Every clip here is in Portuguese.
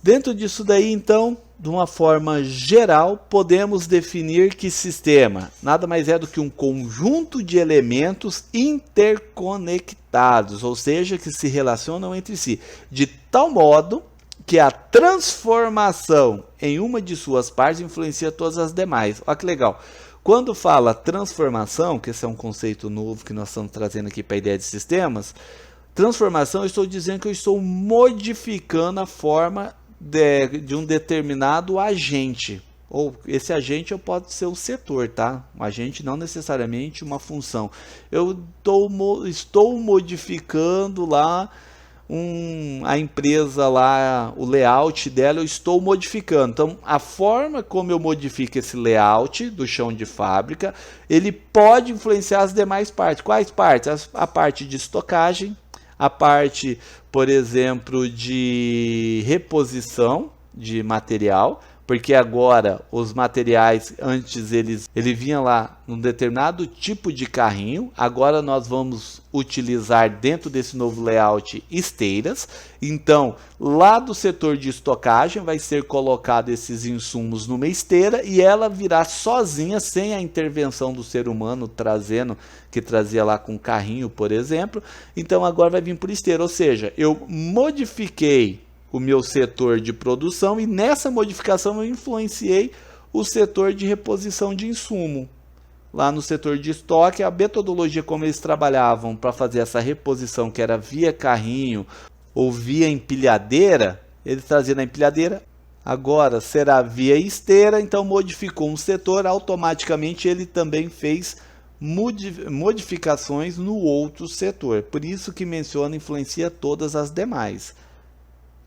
Dentro disso daí, então, de uma forma geral, podemos definir que sistema nada mais é do que um conjunto de elementos interconectados, ou seja, que se relacionam entre si, de tal modo que a transformação em uma de suas partes influencia todas as demais. Olha que legal. Quando fala transformação, que esse é um conceito novo que nós estamos trazendo aqui para a ideia de sistemas, transformação, eu estou dizendo que eu estou modificando a forma de um determinado agente. Ou esse agente pode ser o setor, tá? Um agente não necessariamente uma função. Eu estou modificando lá a empresa lá, o layout dela, eu estou modificando. Então, a forma como eu modifico esse layout do chão de fábrica, ele pode influenciar as demais partes. Quais partes? A parte de estocagem, a parte, por exemplo, de reposição de material, porque agora os materiais, antes ele vinha lá num determinado tipo de carrinho, agora nós vamos utilizar dentro desse novo layout esteiras. Então, lá do setor de estocagem vai ser colocado esses insumos numa esteira e ela virá sozinha, sem a intervenção do ser humano que trazia lá com carrinho, por exemplo. Então agora vai vir por esteira, ou seja, eu modifiquei o meu setor de produção e nessa modificação eu influenciei o setor de reposição de insumo. Lá no setor de estoque, a metodologia como eles trabalhavam para fazer essa reposição, que era via carrinho ou via empilhadeira, eles traziam na empilhadeira, agora será via esteira, então modificou um setor, automaticamente ele também fez modificações no outro setor. Por isso que menciona influencia todas as demais.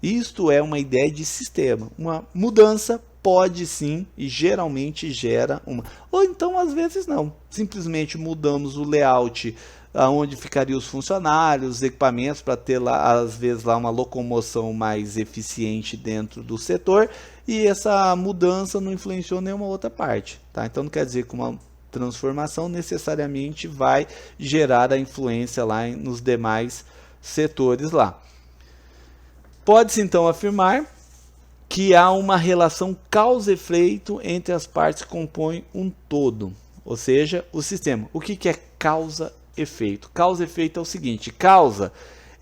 Isto é uma ideia de sistema. Uma mudança pode sim e geralmente gera uma. Ou então às vezes não. Simplesmente mudamos o layout aonde ficariam os funcionários, os equipamentos para ter lá às vezes lá uma locomoção mais eficiente dentro do setor e essa mudança não influenciou nenhuma outra parte, tá? Então não quer dizer que uma transformação necessariamente vai gerar a influência lá nos demais setores lá. Pode-se então afirmar que há uma relação causa-efeito entre as partes que compõem um todo, ou seja, o sistema. O que é causa-efeito? Causa-efeito é o seguinte: causa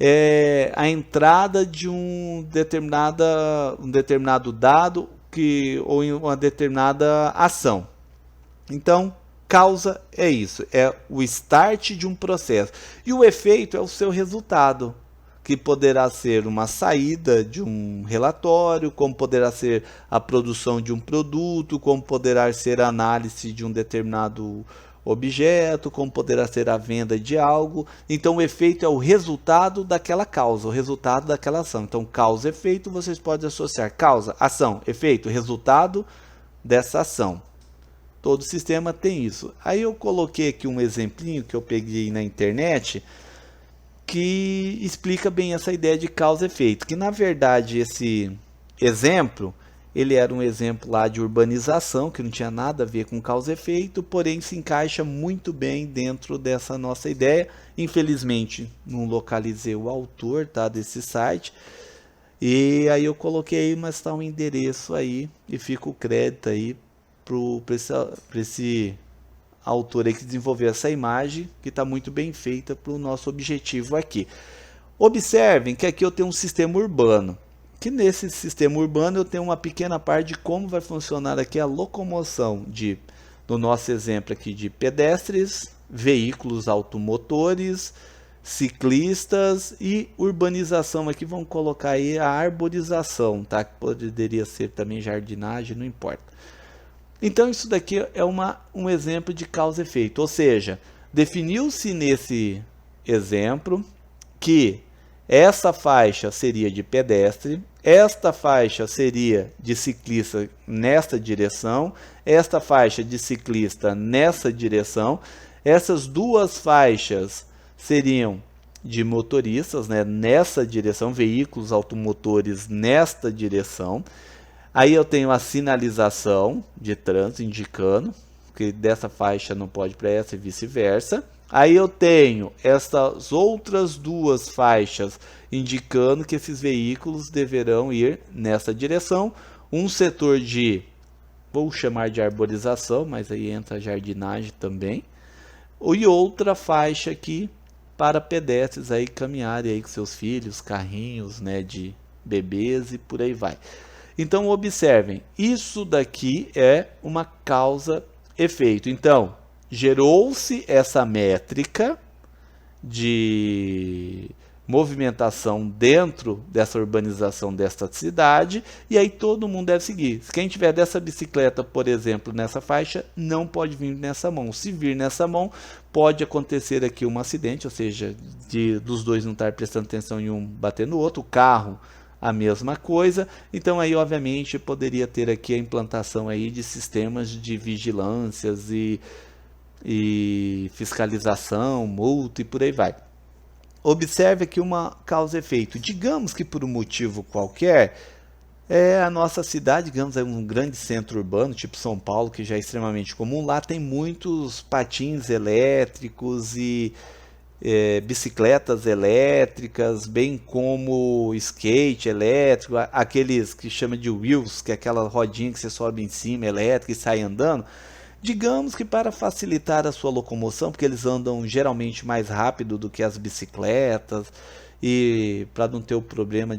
é a entrada de um determinado dado ou em uma determinada ação. Então, causa é isso, é o start de um processo. E o efeito é o seu resultado, que poderá ser uma saída de um relatório, como poderá ser a produção de um produto, como poderá ser a análise de um determinado objeto, como poderá ser a venda de algo. Então o efeito é o resultado daquela causa, o resultado daquela ação. Então causa e efeito vocês podem associar causa, ação, efeito, resultado dessa ação. Todo sistema tem isso. Aí eu coloquei aqui um exemplinho que eu peguei na internet, que explica bem essa ideia de causa e efeito, que na verdade esse exemplo, ele era um exemplo lá de urbanização, que não tinha nada a ver com causa e efeito, porém se encaixa muito bem dentro dessa nossa ideia. Infelizmente não localizei o autor, tá, desse site, e aí eu coloquei, mas está um endereço aí, e fica o crédito aí para esse autor aí que desenvolveu essa imagem, que está muito bem feita para o nosso objetivo aqui. Observem que aqui eu tenho um sistema urbano, que nesse sistema urbano eu tenho uma pequena parte de como vai funcionar aqui a locomoção no nosso exemplo aqui, de pedestres, veículos automotores, ciclistas e urbanização. Aqui vamos colocar aí a arborização, tá? Que poderia ser também jardinagem, não importa. Então isso daqui é um exemplo de causa e efeito, ou seja, definiu-se nesse exemplo que essa faixa seria de pedestre, esta faixa seria de ciclista nesta direção, esta faixa de ciclista nessa direção, essas duas faixas seriam de motoristas, né, nessa direção, veículos automotores nesta direção. Aí eu tenho a sinalização de trânsito indicando que dessa faixa não pode para essa e vice-versa. Aí eu tenho essas outras duas faixas indicando que esses veículos deverão ir nessa direção. Um setor de, vou chamar de arborização, mas aí entra a jardinagem também. E outra faixa aqui para pedestres aí caminharem aí com seus filhos, carrinhos, né, de bebês e por aí vai. Então observem, isso daqui é uma causa-efeito. Então, gerou-se essa métrica de movimentação dentro dessa urbanização desta cidade, e aí todo mundo deve seguir. Quem tiver dessa bicicleta, por exemplo, nessa faixa, não pode vir nessa mão. Se vir nessa mão, pode acontecer aqui um acidente, ou seja, dos dois não estar prestando atenção em um bater no outro, o carro a mesma coisa. Então aí obviamente poderia ter aqui a implantação aí de sistemas de vigilâncias e fiscalização, multa e por aí vai. Observe aqui uma causa e efeito. Digamos que por um motivo qualquer, a nossa cidade, digamos, é um grande centro urbano, tipo São Paulo, que já é extremamente comum. Lá tem muitos patins elétricos e bicicletas elétricas, bem como skate elétrico, aqueles que chama de wheels, que é aquela rodinha que você sobe em cima, elétrica e sai andando. Digamos que para facilitar a sua locomoção, porque eles andam geralmente mais rápido do que as bicicletas, e para não ter o problema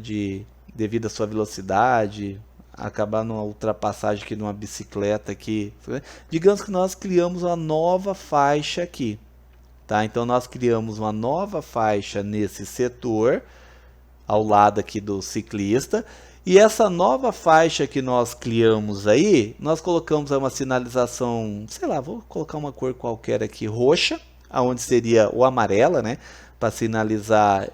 devido à sua velocidade, acabar numa ultrapassagem aqui numa bicicleta aqui, digamos que nós criamos uma nova faixa aqui, tá? Então nós criamos uma nova faixa nesse setor, ao lado aqui do ciclista. E essa nova faixa que nós criamos aí, nós colocamos uma sinalização, sei lá, vou colocar uma cor qualquer aqui, roxa, aonde seria o amarela, né, para sinalizar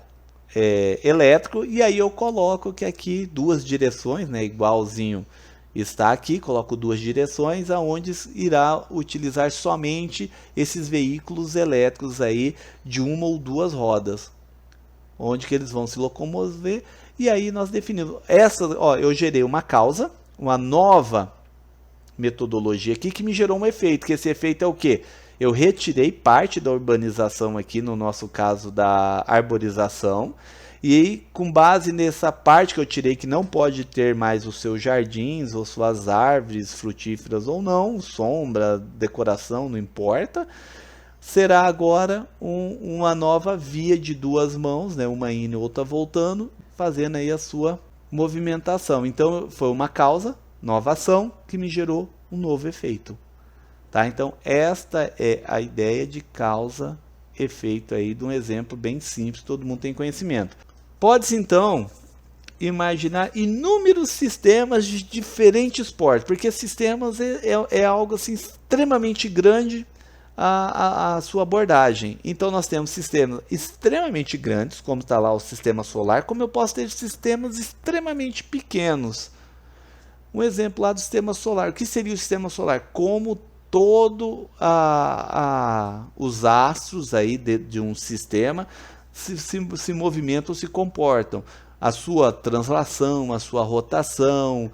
elétrico. E aí eu coloco que aqui duas direções, né, igualzinho está aqui, coloco duas direções, aonde irá utilizar somente esses veículos elétricos aí de uma ou duas rodas, onde que eles vão se locomover. E aí nós definimos, eu gerei uma causa, uma nova metodologia aqui que me gerou um efeito, que esse efeito é o quê? Eu retirei parte da urbanização aqui, no nosso caso da arborização, e com base nessa parte que eu tirei, que não pode ter mais os seus jardins ou suas árvores frutíferas ou não, sombra, decoração, não importa, será agora uma nova via de duas mãos, né? Uma indo e outra voltando, fazendo aí a sua movimentação. Então foi uma causa, nova ação, que me gerou um novo efeito. Tá? Então esta é a ideia de causa-efeito aí, de um exemplo bem simples, todo mundo tem conhecimento. Pode-se então imaginar inúmeros sistemas de diferentes portes, porque sistemas é algo assim extremamente grande, a sua abordagem. Então nós temos sistemas extremamente grandes, como está lá o sistema solar, como eu posso ter sistemas extremamente pequenos. Um exemplo lá do sistema solar. O que seria o sistema solar? Como todo os astros aí de um sistema se movimentam, se comportam. A sua translação, a sua rotação,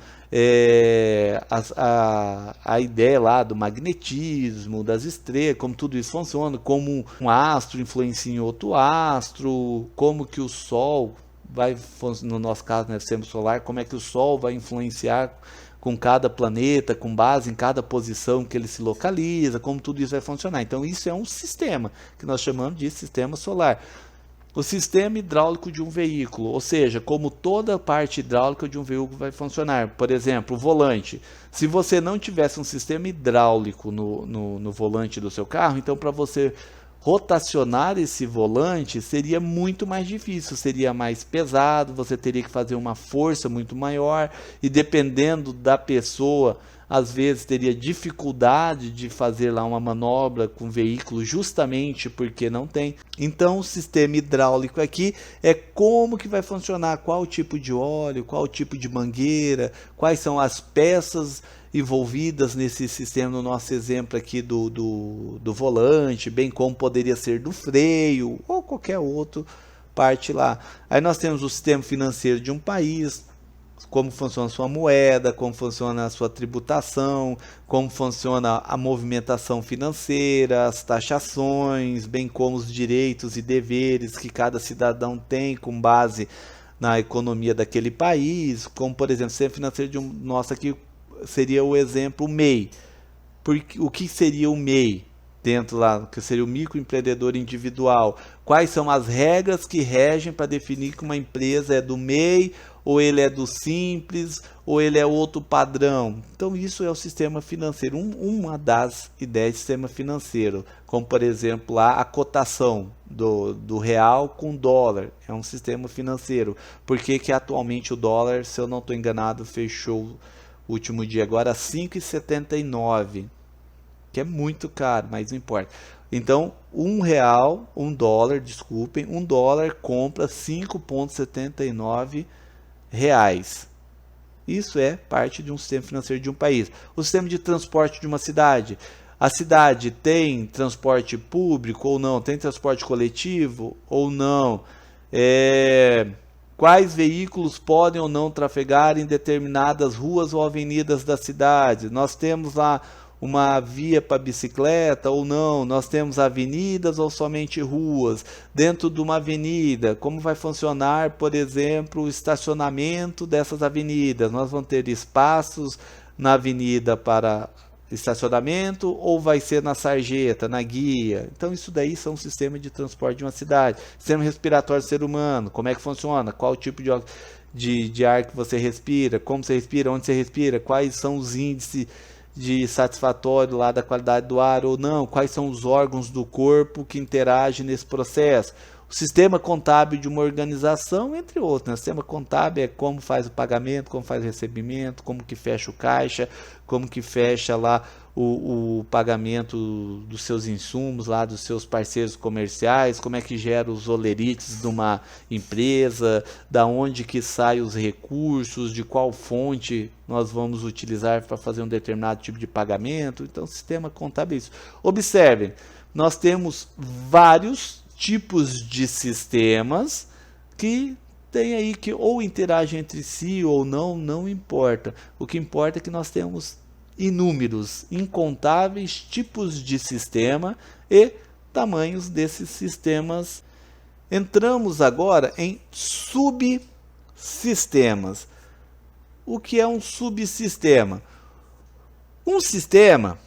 a ideia lá do magnetismo, das estrelas, como tudo isso funciona, como um astro influencia em outro astro, como que o Sol vai, no nosso caso, né, sistema solar, como é que o Sol vai influenciar com cada planeta, com base em cada posição que ele se localiza, como tudo isso vai funcionar. Então isso é um sistema que nós chamamos de sistema solar. O sistema hidráulico de um veículo, ou seja, como toda a parte hidráulica de um veículo vai funcionar. Por exemplo, o volante. Se você não tivesse um sistema hidráulico no volante do seu carro, então para você rotacionar esse volante seria muito mais difícil, seria mais pesado, você teria que fazer uma força muito maior e dependendo da pessoa, às vezes teria dificuldade de fazer lá uma manobra com o veículo justamente porque não tem. Então o sistema hidráulico aqui é como que vai funcionar, qual tipo de óleo, qual tipo de mangueira, quais são as peças envolvidas nesse sistema, no nosso exemplo aqui do volante, bem como poderia ser do freio ou qualquer outra parte lá. Aí nós temos o sistema financeiro de um país, como funciona a sua moeda, como funciona a sua tributação, como funciona a movimentação financeira, as taxações, bem como os direitos e deveres que cada cidadão tem com base na economia daquele país, como por exemplo, o sistema financeiro de nosso aqui seria o exemplo MEI. Porque, o que seria o MEI? Dentro lá, que seria o microempreendedor individual. Quais são as regras que regem para definir que uma empresa é do MEI, ou ele é do Simples, ou ele é outro padrão. Então isso é o sistema financeiro, uma das ideias do sistema financeiro, como por exemplo lá a cotação do real com dólar, é um sistema financeiro. Por que que atualmente o dólar, se eu não estou enganado, fechou o último dia agora a 5,79, que é muito caro, mas não importa. Então, um dólar compra 5,79 reais. Isso é parte de um sistema financeiro de um país. O sistema de transporte de uma cidade. A cidade tem transporte público ou não? Tem transporte coletivo ou não? Quais veículos podem ou não trafegar em determinadas ruas ou avenidas da cidade? Nós temos lá uma via para bicicleta ou não? Nós temos avenidas ou somente ruas? Dentro de uma avenida, como vai funcionar, por exemplo, o estacionamento dessas avenidas? Nós vamos ter espaços na avenida para estacionamento ou vai ser na sarjeta, na guia? Então isso daí são sistemas de transporte de uma cidade. Sistema respiratório do ser humano, como é que funciona? Qual o tipo de ar que você respira? Como você respira? Onde você respira? Quais são os índices de satisfatório lá da qualidade do ar ou não? Quais são os órgãos do corpo que interagem nesse processo? O sistema contábil de uma organização, entre outros, né? O sistema contábil é como faz o pagamento, como faz o recebimento, como que fecha o caixa, como que fecha lá o pagamento dos seus insumos, lá dos seus parceiros comerciais, como é que gera os olerites de uma empresa, da onde que saem os recursos, de qual fonte nós vamos utilizar para fazer um determinado tipo de pagamento. Então, o sistema contábil é isso. Observem, nós temos vários tipos de sistemas que tem aí que ou interagem entre si ou não, não importa. O que importa é que nós temos inúmeros, incontáveis tipos de sistema e tamanhos desses sistemas. Entramos agora em subsistemas. O que é um subsistema? Um sistema,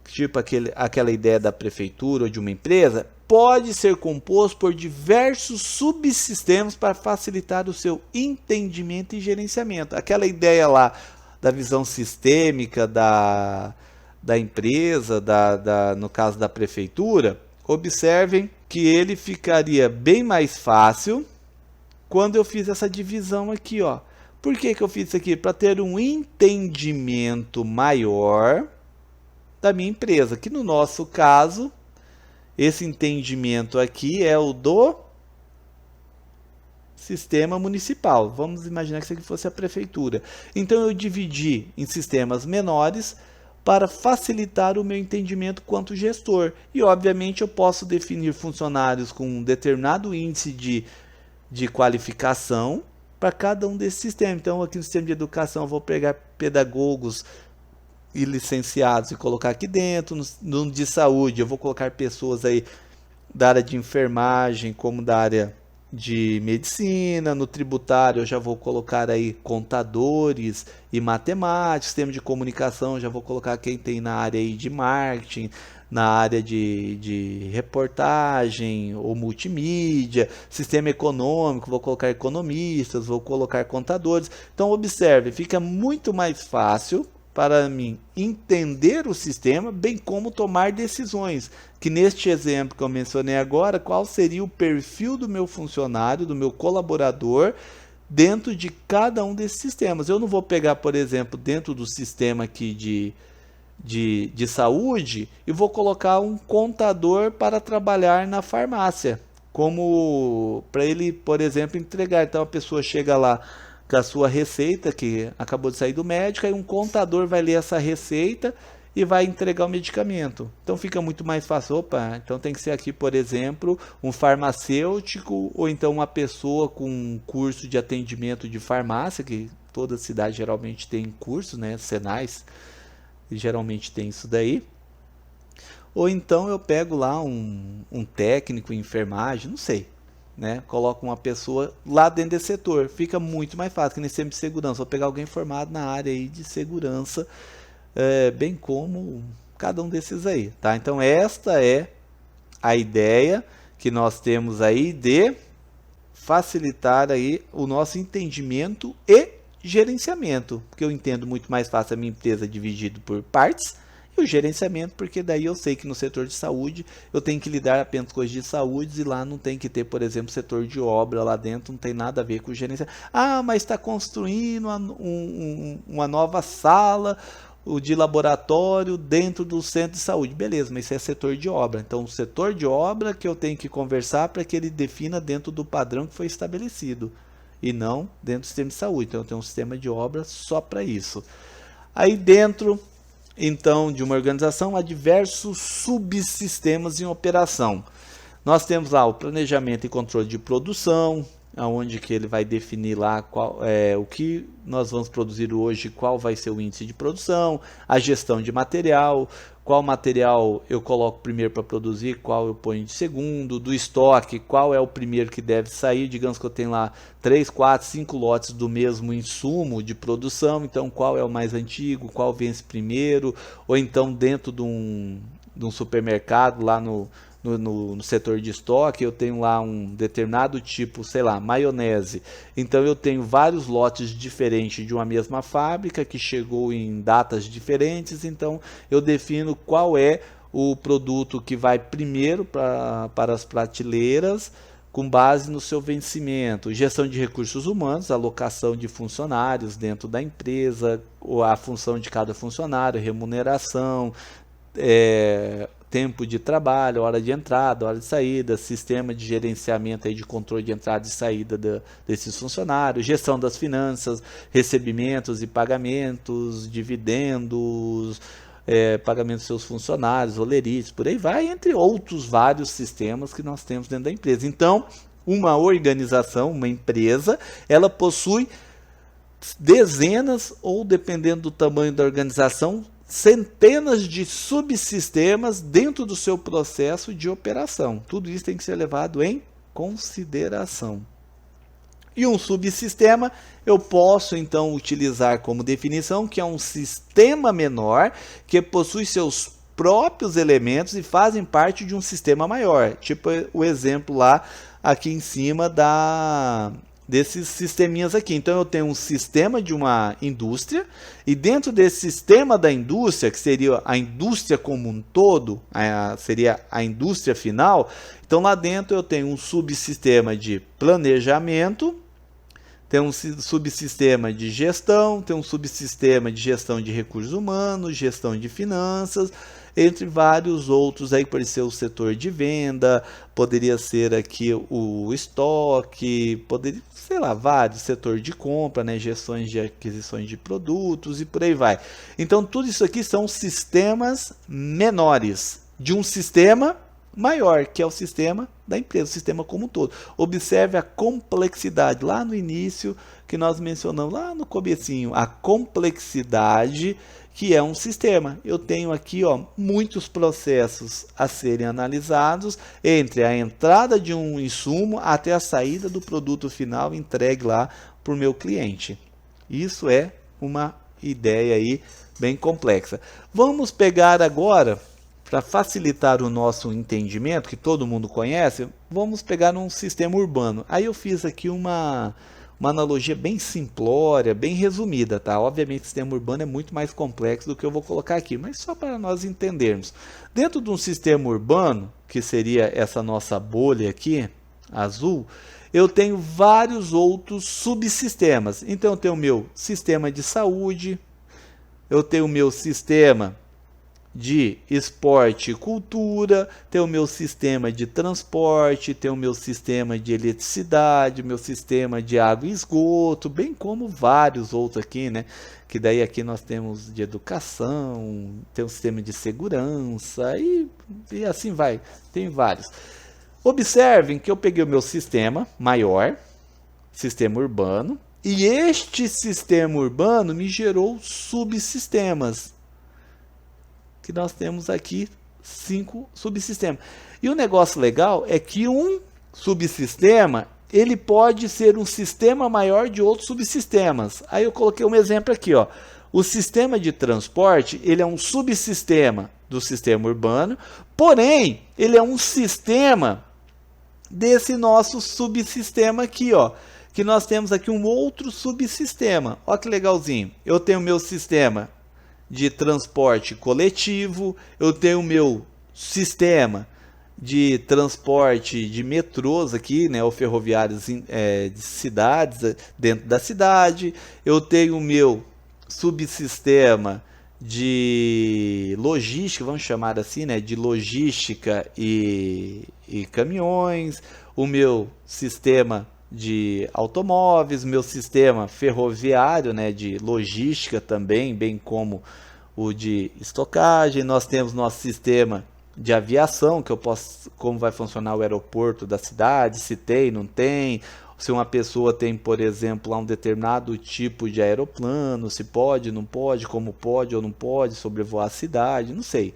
tipo aquela ideia da prefeitura ou de uma empresa, pode ser composto por diversos subsistemas para facilitar o seu entendimento e gerenciamento. Aquela ideia lá da visão sistêmica da empresa, no caso da prefeitura, observem que ele ficaria bem mais fácil quando eu fiz essa divisão aqui, ó. Por que que eu fiz isso aqui? Para ter um entendimento maior da minha empresa, que no nosso caso, esse entendimento aqui é o do sistema municipal. Vamos imaginar que isso aqui fosse a prefeitura. Então eu dividi em sistemas menores para facilitar o meu entendimento quanto gestor. E obviamente eu posso definir funcionários com um determinado índice de qualificação para cada um desses sistemas. Então aqui no sistema de educação eu vou pegar pedagogos e licenciados e colocar aqui dentro. No de saúde eu vou colocar pessoas aí da área de enfermagem como da área de medicina. No tributário eu já vou colocar aí contadores e matemáticos. Sistema de comunicação eu já vou colocar quem tem na área aí de marketing, na área de reportagem ou multimídia. Sistema econômico, vou colocar economistas, vou colocar contadores. Então observe, fica muito mais fácil para mim entender o sistema, bem como tomar decisões. Que neste exemplo que eu mencionei agora, qual seria o perfil do meu funcionário, do meu colaborador, dentro de cada um desses sistemas. Eu não vou pegar, por exemplo, dentro do sistema aqui de saúde, e vou colocar um contador para trabalhar na farmácia, como para ele, por exemplo, entregar. Então a pessoa chega lá com a sua receita, que acabou de sair do médico, aí um contador vai ler essa receita e vai entregar o medicamento. Então fica muito mais fácil. Opa, então tem que ser aqui, por exemplo, um farmacêutico ou então uma pessoa com um curso de atendimento de farmácia, que Toda cidade geralmente tem curso, né? Senais, geralmente tem isso daí. Ou então eu pego lá um técnico em enfermagem, não sei, né? Coloco uma pessoa lá dentro desse setor. Fica muito mais fácil, que nem sempre de segurança. Vou pegar alguém formado na área aí de segurança, bem como cada um desses aí, tá? Então esta é a ideia que nós temos aí de facilitar aí o nosso entendimento e gerenciamento, porque eu entendo muito mais fácil a minha empresa dividido por partes, e o gerenciamento, porque daí eu sei que no setor de saúde eu tenho que lidar apenas com coisas de saúde, e lá não tem que ter, por exemplo, setor de obra lá dentro, não tem nada a ver com o gerenciamento. Ah, mas está construindo uma nova sala o de laboratório dentro do centro de saúde. Beleza, mas isso é setor de obra. Então, o setor de obra que eu tenho que conversar para que ele defina dentro do padrão que foi estabelecido, e não dentro do sistema de saúde. Então, eu tenho um sistema de obra só para isso. Aí dentro, então, de uma organização, há diversos subsistemas em operação. Nós temos lá o planejamento e controle de produção, onde que ele vai definir lá o que nós vamos produzir hoje, qual vai ser o índice de produção, a gestão de material, qual material eu coloco primeiro para produzir, qual eu ponho de segundo, do estoque, qual é o primeiro que deve sair. Digamos que eu tenho lá 3, 4, 5 lotes do mesmo insumo de produção, então qual é o mais antigo, qual vence primeiro, ou então dentro de um supermercado lá no setor de estoque, eu tenho lá um determinado tipo, sei lá, maionese. Então eu tenho vários lotes diferentes de uma mesma fábrica que chegou em datas diferentes, então eu defino qual é o produto que vai primeiro para as prateleiras, com base no seu vencimento. Gestão de recursos humanos, alocação de funcionários dentro da empresa, a função de cada funcionário, remuneração, tempo de trabalho, hora de entrada, hora de saída, sistema de gerenciamento aí de controle de entrada e saída desses funcionários, gestão das finanças, recebimentos e pagamentos, dividendos, pagamento dos seus funcionários, olerites, por aí vai, entre outros vários sistemas que nós temos dentro da empresa. Então, uma organização, uma empresa, ela possui dezenas ou, dependendo do tamanho da organização, centenas de subsistemas dentro do seu processo de operação. Tudo isso tem que ser levado em consideração. E um subsistema eu posso então utilizar como definição que é um sistema menor que possui seus próprios elementos e fazem parte de um sistema maior. Tipo o exemplo lá aqui em cima desses sisteminhas aqui. Então eu tenho um sistema de uma indústria, e dentro desse sistema da indústria, que seria a indústria como um todo, seria a indústria final, então lá dentro eu tenho um subsistema de planejamento, tem um subsistema de gestão, tem um subsistema de gestão de recursos humanos, gestão de finanças, entre vários outros. Aí pode ser o setor de venda, poderia ser aqui o estoque, poderia, sei lá, vários, setor de compra, né, gestões de aquisições de produtos e por aí vai. Então tudo isso aqui são sistemas menores de um sistema maior, que é o sistema da empresa, o sistema como um todo. Observe a complexidade lá no início que nós mencionamos lá no comecinho, a complexidade que é um sistema. Eu tenho aqui muitos processos a serem analisados entre a entrada de um insumo até a saída do produto final entregue lá para o meu cliente. Isso é uma ideia aí bem complexa. Vamos pegar agora, para facilitar o nosso entendimento, que todo mundo conhece, vamos pegar um sistema urbano. Aí eu fiz aqui uma analogia bem simplória, bem resumida, tá? Obviamente o sistema urbano é muito mais complexo do que eu vou colocar aqui, mas só para nós entendermos. Dentro de um sistema urbano, que seria essa nossa bolha aqui, azul, eu tenho vários outros subsistemas. Então eu tenho o meu sistema de saúde, eu tenho o meu sistema de esporte e cultura, tem o meu sistema de transporte, tem o meu sistema de eletricidade, meu sistema de água e esgoto, bem como vários outros aqui, né? Que daí aqui nós temos de educação, tem o sistema de segurança e assim vai, tem vários. Observem que eu peguei o meu sistema maior, sistema urbano, E este sistema urbano me gerou subsistemas, que nós temos aqui 5 subsistemas. E o negócio legal é que um subsistema, ele pode ser um sistema maior de outros subsistemas. Aí eu coloquei um exemplo aqui, ó. O sistema de transporte, ele é um subsistema do sistema urbano, porém, ele é um sistema desse nosso subsistema aqui, ó. Que nós temos aqui um outro subsistema. Olha que legalzinho. Eu tenho meu sistema de transporte coletivo, eu tenho o meu sistema de transporte de metrôs aqui, né, ou ferroviários de cidades, dentro da cidade, eu tenho o meu subsistema de logística, vamos chamar assim, né, de logística e caminhões, o meu sistema de automóveis, meu sistema ferroviário, né, de logística também, bem como o de estocagem. Nós temos nosso sistema de aviação, que eu posso, como vai funcionar o aeroporto da cidade, se tem, não tem, se uma pessoa tem, por exemplo, um determinado tipo de aeroplano, se pode, não pode, como pode ou não pode sobrevoar a cidade, não sei.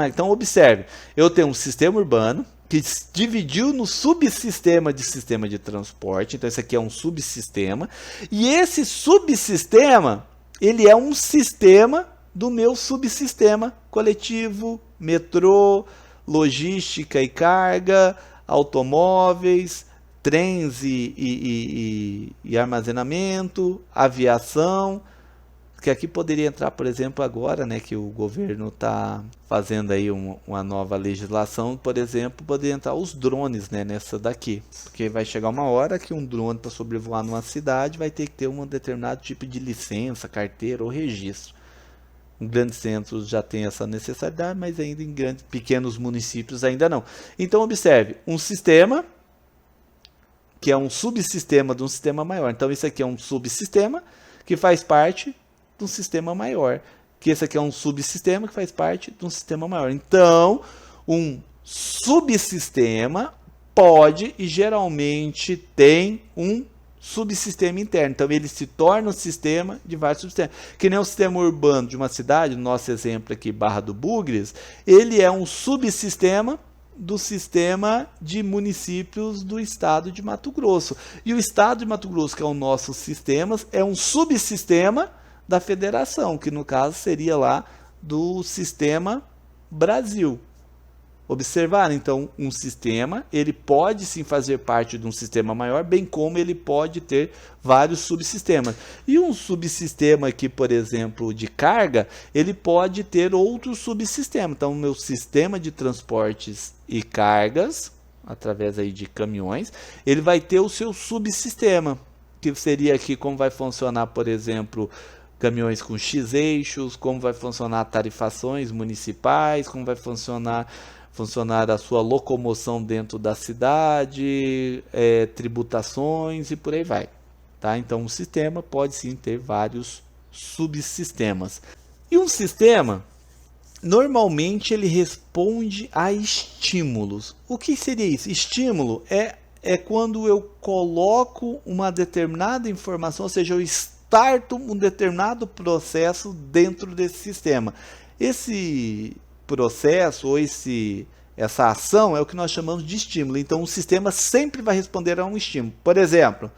Então observe, eu tenho um sistema urbano, que dividiu no subsistema de sistema de transporte. Então esse aqui é um subsistema, e esse subsistema, ele é um sistema do meu subsistema coletivo, metrô, logística e carga, automóveis, trens e armazenamento, aviação, que aqui poderia entrar, por exemplo, agora, né, que o governo está fazendo aí uma nova legislação, por exemplo, poderia entrar os drones, né, nessa daqui, porque vai chegar uma hora que um drone para sobrevoar numa cidade vai ter que ter um determinado tipo de licença, carteira ou registro. Em grandes centros já tem essa necessidade, mas ainda em pequenos municípios ainda não. Então observe, um sistema que é um subsistema de um sistema maior. Então isso aqui é um subsistema que faz parte de um sistema maior, que esse aqui é um subsistema que faz parte de um sistema maior. Então, um subsistema pode e geralmente tem um subsistema interno. Então, ele se torna um sistema de vários subsistemas. Que nem o sistema urbano de uma cidade, no nosso exemplo aqui, Barra do Bugres, ele é um subsistema do sistema de municípios do estado de Mato Grosso. E o estado de Mato Grosso, que é o nosso sistema, é um subsistema da federação, que no caso seria lá do sistema Brasil. Observar, então, um sistema, ele pode sim fazer parte de um sistema maior, bem como ele pode ter vários subsistemas. E um subsistema aqui, por exemplo, de carga, ele pode ter outro subsistema. Então, o meu sistema de transportes e cargas, através aí de caminhões, ele vai ter o seu subsistema, que seria aqui como vai funcionar, por exemplo, caminhões com X-eixos, como vai funcionar tarifações municipais, como vai funcionar a sua locomoção dentro da cidade, tributações e por aí vai. Tá? Então, um sistema pode sim ter vários subsistemas. E um sistema, normalmente, ele responde a estímulos. O que seria isso? Estímulo é quando eu coloco uma determinada informação, ou seja, eu starto um determinado processo dentro desse sistema. Esse processo ou essa ação é o que nós chamamos de estímulo. Então, o sistema sempre vai responder a um estímulo. Por exemplo,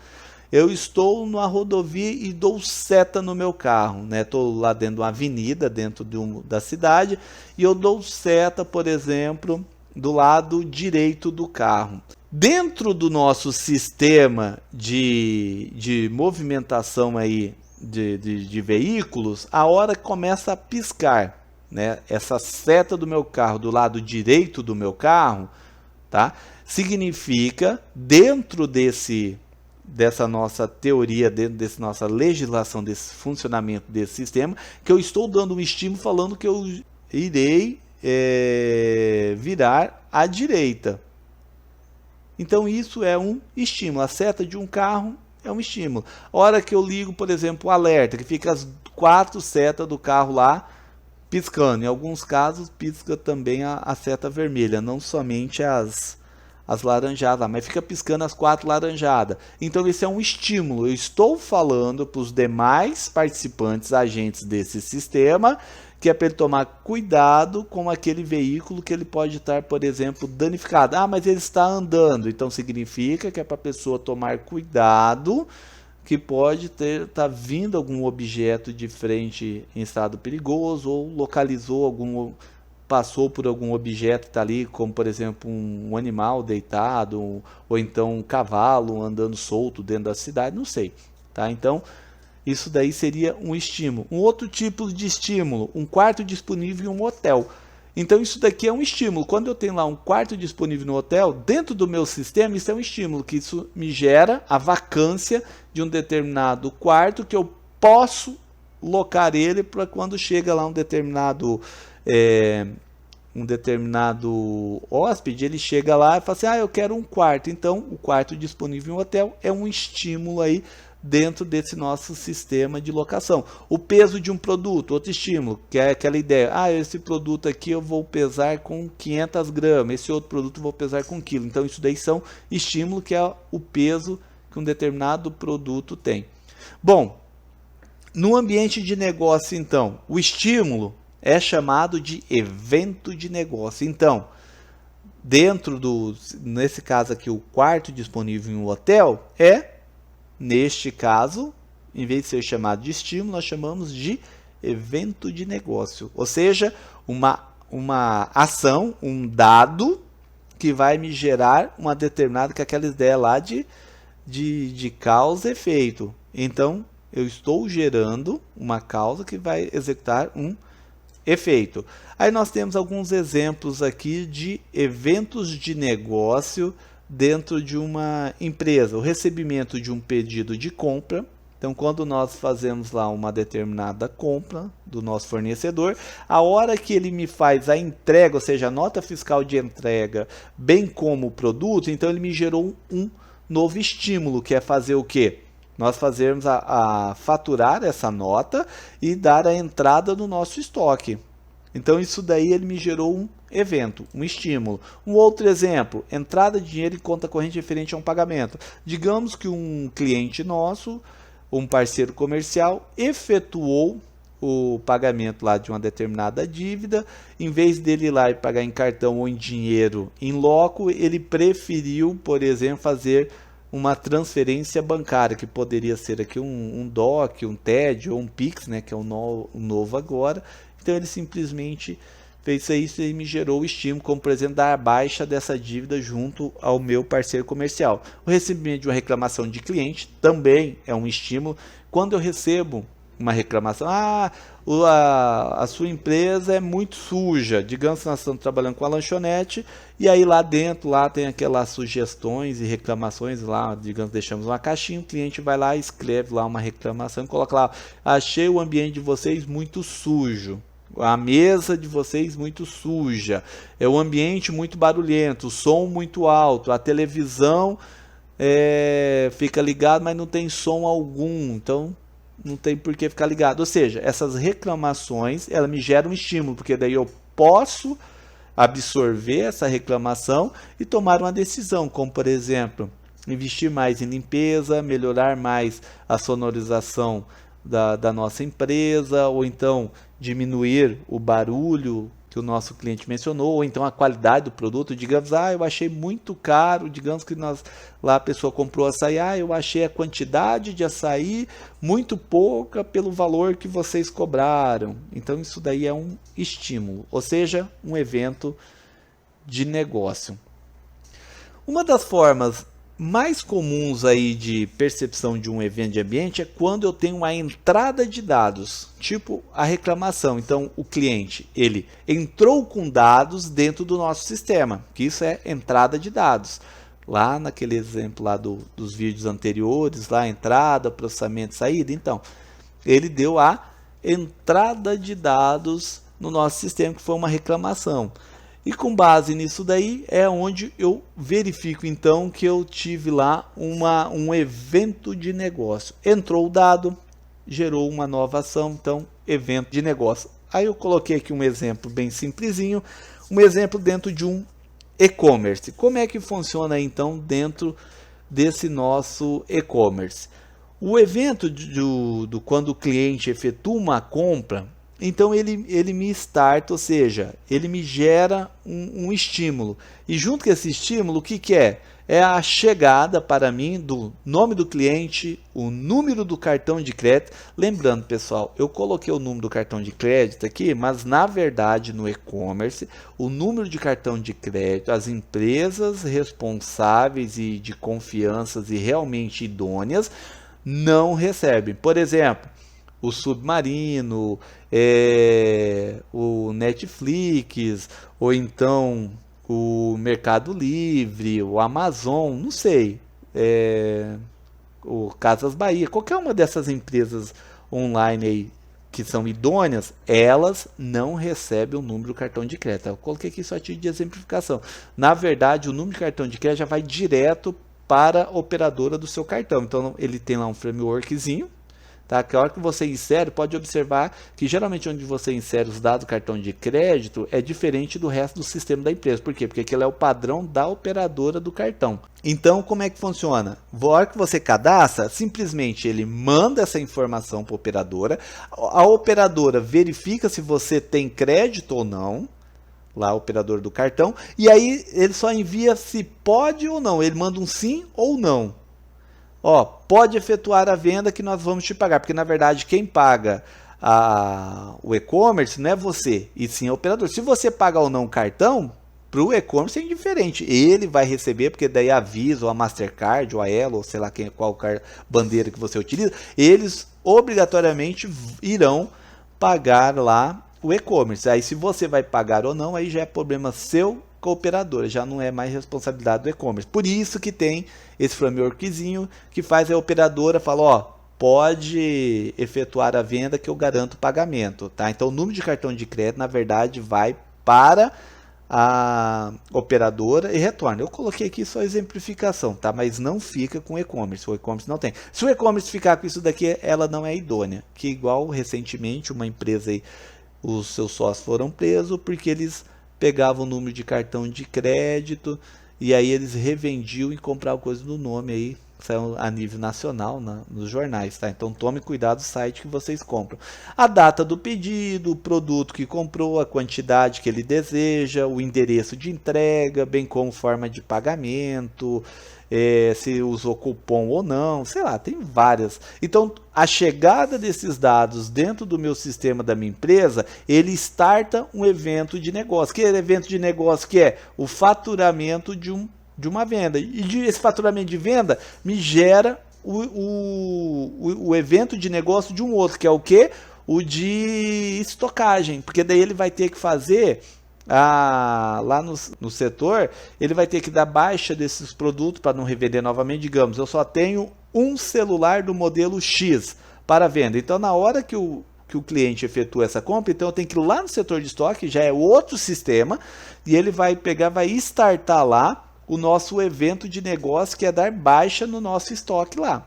eu estou numa rodovia e dou seta no meu carro, né? Estou lá dentro de uma avenida, dentro da cidade, e eu dou seta, por exemplo, do lado direito do carro. Dentro do nosso sistema de movimentação aí de veículos, a hora que começa a piscar, né, essa seta do meu carro do lado direito do meu carro, tá? Significa, dentro dessa nossa teoria, dentro dessa nossa legislação, desse funcionamento desse sistema, que eu estou dando um estímulo falando que eu irei virar à direita. Então isso é um estímulo. A seta de um carro é um estímulo. A hora que eu ligo, por exemplo, o alerta, que fica as 4 setas do carro lá piscando. Em alguns casos pisca também a seta vermelha, não somente as as laranjadas, mas fica piscando as 4 laranjadas. Então esse é um estímulo. Eu estou falando para os demais participantes, agentes desse sistema, que é para ele tomar cuidado com aquele veículo que ele pode estar, por exemplo, danificado. Ah, mas ele está andando. Então significa que é para a pessoa tomar cuidado, que pode estar vindo algum objeto de frente em estado perigoso, ou passou por algum objeto que está ali, como por exemplo um animal deitado, ou então um cavalo andando solto dentro da cidade, não sei. Tá? Então, isso daí seria um estímulo. Um outro tipo de estímulo, um quarto disponível em um hotel. Então isso daqui é um estímulo. Quando eu tenho lá um quarto disponível no hotel, dentro do meu sistema, isso é um estímulo, que isso me gera a vacância de um determinado quarto, que eu posso locar ele para quando chega lá um determinado hóspede, ele chega lá e fala assim, eu quero um quarto. Então o quarto disponível em um hotel é um estímulo aí dentro desse nosso sistema de locação. O peso de um produto, outro estímulo, que é aquela ideia, esse produto aqui eu vou pesar com 500 gramas, esse outro produto eu vou pesar com 1 quilo. Então isso daí são estímulos, que é o peso que um determinado produto tem. Bom, no ambiente de negócio, então, o estímulo é chamado de evento de negócio. Então, nesse caso aqui, o quarto disponível em um hotel neste caso, em vez de ser chamado de estímulo, nós chamamos de evento de negócio. Ou seja, uma ação, um dado que vai me gerar uma determinada, que é aquela ideia lá de causa e efeito. Então, eu estou gerando uma causa que vai executar um efeito. Aí nós temos alguns exemplos aqui de eventos de negócio dentro de uma empresa. O recebimento de um pedido de compra. Então, quando nós fazemos lá uma determinada compra do nosso fornecedor, a hora que ele me faz a entrega, ou seja, a nota fiscal de entrega, bem como o produto, então ele me gerou um novo estímulo, que é fazer o quê? Nós fazermos a faturar essa nota e dar a entrada no nosso estoque. Então isso daí ele me gerou um evento, um estímulo. Um outro exemplo, entrada de dinheiro em conta corrente referente a um pagamento. Digamos que um cliente nosso, um parceiro comercial, efetuou o pagamento lá de uma determinada dívida. Em vez dele ir lá e pagar em cartão ou em dinheiro em loco, ele preferiu, por exemplo, fazer uma transferência bancária, que poderia ser aqui um DOC, um TED ou um Pix, né, que é o novo agora. Então ele simplesmente fez isso e me gerou o estímulo, como por exemplo dar a baixa dessa dívida junto ao meu parceiro comercial. O recebimento de uma reclamação de cliente também é um estímulo. Quando eu recebo uma reclamação, a sua empresa é muito suja, digamos que nós estamos trabalhando com a lanchonete, e aí lá dentro tem aquelas sugestões e reclamações lá, digamos, deixamos uma caixinha, o cliente vai lá e escreve lá uma reclamação e coloca lá, achei o ambiente de vocês muito sujo, a mesa de vocês muito suja, é o ambiente muito barulhento, o som muito alto, a televisão fica ligada, mas não tem som algum, então não tem por que ficar ligado. Ou seja, essas reclamações, ela me geram um estímulo, porque daí eu posso absorver essa reclamação e tomar uma decisão, como por exemplo, investir mais em limpeza, melhorar mais a sonorização da nossa empresa, ou então diminuir o barulho que o nosso cliente mencionou, ou então a qualidade do produto. Digamos, eu achei muito caro, digamos que lá a pessoa comprou açaí, eu achei a quantidade de açaí muito pouca pelo valor que vocês cobraram. Então isso daí é um estímulo, ou seja, um evento de negócio. Uma das formas mais comuns aí de percepção de um evento de ambiente é quando eu tenho a entrada de dados, tipo a reclamação. Então o cliente, ele entrou com dados dentro do nosso sistema, que isso é entrada de dados. Lá naquele exemplo lá dos vídeos anteriores, lá entrada, processamento, saída, então ele deu a entrada de dados no nosso sistema, que foi uma reclamação. E com base nisso daí é onde eu verifico então que eu tive lá um evento de negócio. Entrou o dado, gerou uma nova ação, então evento de negócio. Aí eu coloquei aqui um exemplo bem simplesinho, um exemplo dentro de um e-commerce. Como é que funciona então dentro desse nosso e-commerce? O evento do quando o cliente efetua uma compra, então ele me starta, ou seja, ele me gera um estímulo. E junto com esse estímulo, o que, que é? É a chegada para mim do nome do cliente, o número do cartão de crédito. Lembrando, pessoal, eu coloquei o número do cartão de crédito aqui, mas na verdade no e-commerce, o número de cartão de crédito, as empresas responsáveis e de confianças e realmente idôneas não recebem. Por exemplo, o Submarino, o Netflix, ou então o Mercado Livre, o Amazon, não sei, o Casas Bahia, qualquer uma dessas empresas online aí que são idôneas, elas não recebem o número do cartão de crédito. Eu coloquei aqui só a título de exemplificação. Na verdade, o número de cartão de crédito já vai direto para a operadora do seu cartão. Então ele tem lá um frameworkzinho, tá? Que a hora que você insere, pode observar que geralmente onde você insere os dados do cartão de crédito é diferente do resto do sistema da empresa. Por quê? Porque aquele é o padrão da operadora do cartão. Então, como é que funciona? A hora que você cadastra, simplesmente ele manda essa informação para a operadora. A operadora verifica se você tem crédito ou não, lá o operador do cartão, e aí ele só envia se pode ou não, ele manda um sim ou não. Ó, pode efetuar a venda que nós vamos te pagar, porque na verdade quem paga o e-commerce não é você, e sim o operador. Se você paga ou não o cartão, para o e-commerce é indiferente, ele vai receber, porque daí a Visa, ou a Mastercard, ou a Elo, ou sei lá qual bandeira que você utiliza, eles obrigatoriamente irão pagar lá o e-commerce. Aí se você vai pagar ou não, aí já é problema seu com a operadora, já não é mais responsabilidade do e-commerce. Por isso que tem esse frameworkzinho que faz a operadora falar, ó, pode efetuar a venda que eu garanto o pagamento, tá? Então o número de cartão de crédito, na verdade, vai para a operadora e retorna. Eu coloquei aqui só exemplificação, tá? Mas não fica com e-commerce. O e-commerce não tem. Se o e-commerce ficar com isso daqui, ela não é idônea. Que igual recentemente uma empresa aí, os seus sócios foram presos porque eles pegavam o número de cartão de crédito e aí eles revendiam e compravam coisa no nome aí, saiu a nível nacional nos jornais, tá? Então tome cuidado do site que vocês compram. A data do pedido, o produto que comprou, a quantidade que ele deseja, o endereço de entrega, bem como forma de pagamento, se usou cupom ou não, sei lá, tem várias. Então, a chegada desses dados dentro do meu sistema da minha empresa, ele starta um evento de negócio. Que evento de negócio que é o faturamento de uma venda. E esse faturamento de venda me gera o evento de negócio de um outro, que é o quê? O de estocagem, porque daí ele vai ter que fazer lá no setor, ele vai ter que dar baixa desses produtos para não revender novamente. Digamos, eu só tenho um celular do modelo X para venda. Então, na hora que o cliente efetua essa compra, então eu tenho que ir lá no setor de estoque, já é outro sistema, e ele vai pegar, vai startar lá o nosso evento de negócio, que é dar baixa no nosso estoque lá.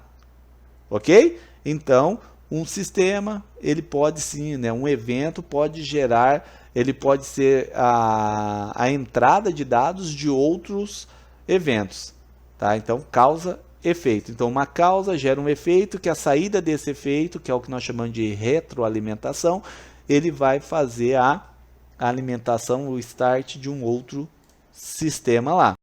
Ok? Então, um sistema, ele pode sim, né, um evento pode gerar, ele pode ser a entrada de dados de outros eventos, tá? Então, causa, efeito. Então, uma causa gera um efeito, que a saída desse efeito, que é o que nós chamamos de retroalimentação, ele vai fazer a alimentação, o start de um outro sistema lá.